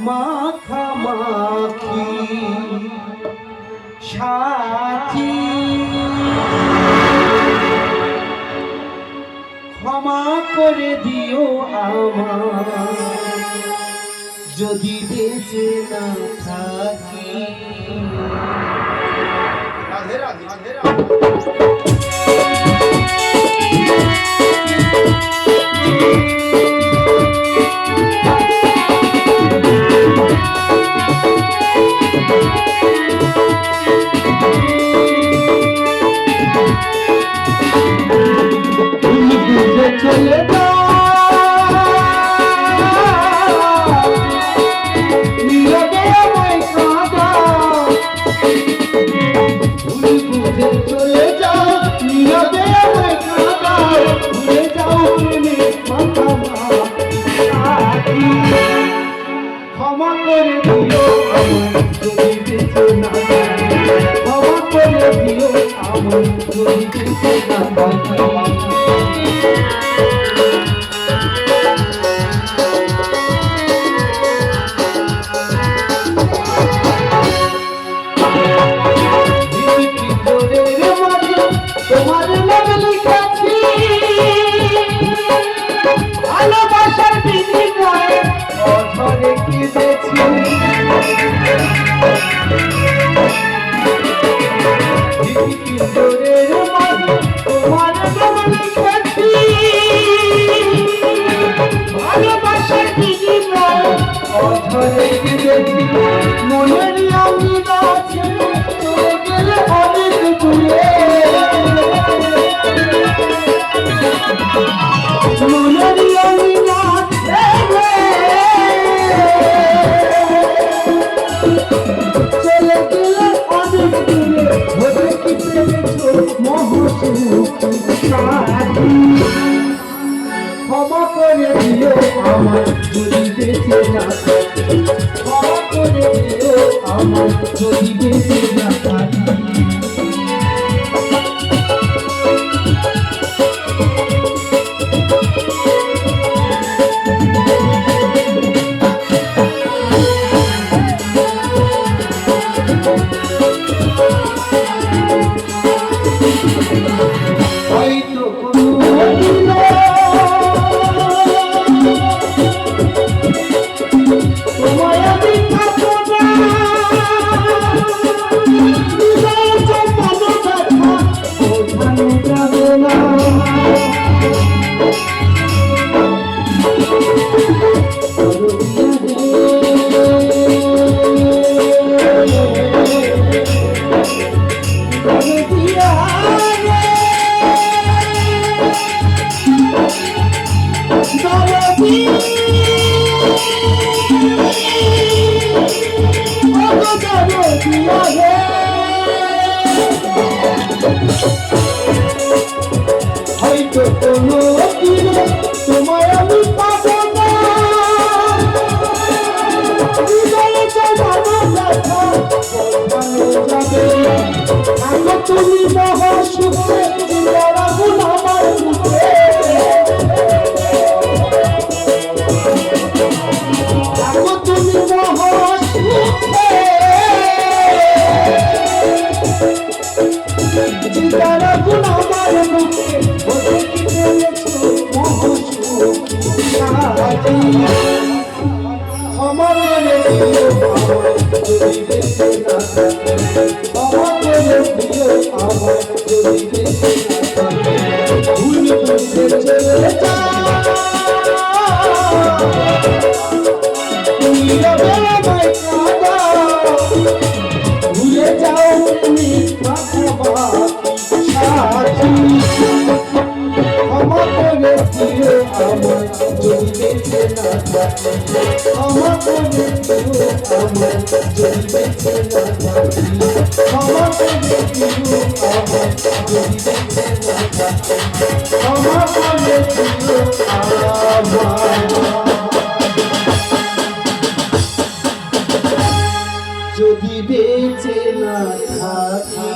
মাখামাখি সাথী, ক্ষমা করে দিও আমার যদি বেঁচে না থাকি। রাধে রাধে রাধে রাধে। চলে ক্ষমা করে দিও আমার যদি বেঁচে না থাকি, ক্ষমা করে দিও আমার যদি বেঁচে না থাকি। তোমার নাম লিখেছি ভালোবাসার বিনিময়ে অঝরে কেঁদেছি, তোমার নাম লিখেছি ভালোবাসার বিনিময়ে অঝরে কেঁদেছি। মনের আমি আছে চলে গেলে অনেক দূরে, মনের আমি চলে গেলে অনেক দূরে, হবে কি পেয়েছো মহসুখ সাথী। ক্ষমা করে দিও আমার যদি বেঁচে না থাকি, ক্ষমা করে দিও আমার যদি বেঁচে না থাকি। হয়তো কোনদিন তোমায় আমি পাবো না, হৃদয়ে জমানো ব্যথা বোঝানো যাবে না। হয়তো কোনো দিনে তোমায় আমি পাবো না, হৃদয়ে জমানো ব্যথা বোঝানো যাবে না। আমি তুমি মহাসুখে আগুন আমার মুখে, আমি তুমি মহাসুখে আগুন আমার মুখে, বলে কি পেয়েছো মহাসুখ সাথী। ক্ষমা করে দিও আমার যদি বেঁচে না থাকি, ক্ষমা করে দিও আমার যদি বেঁচে না থাকি। ভুল বুঝে চলে যাও তুমি আমায় কাঁদাও, ভুলে যাও তুমি মাখামাখি সাথী। ক্ষমা করে দিও আমার যদি বেঁচে না থাকি, ক্ষমা করে দিও আমার যদি বেঁচে না থাকি, ক্ষমা করে দিও আমার যদি বেঁচে না থাকি, ক্ষমা করে দিও আমার যদি বেঁচে না থাকি।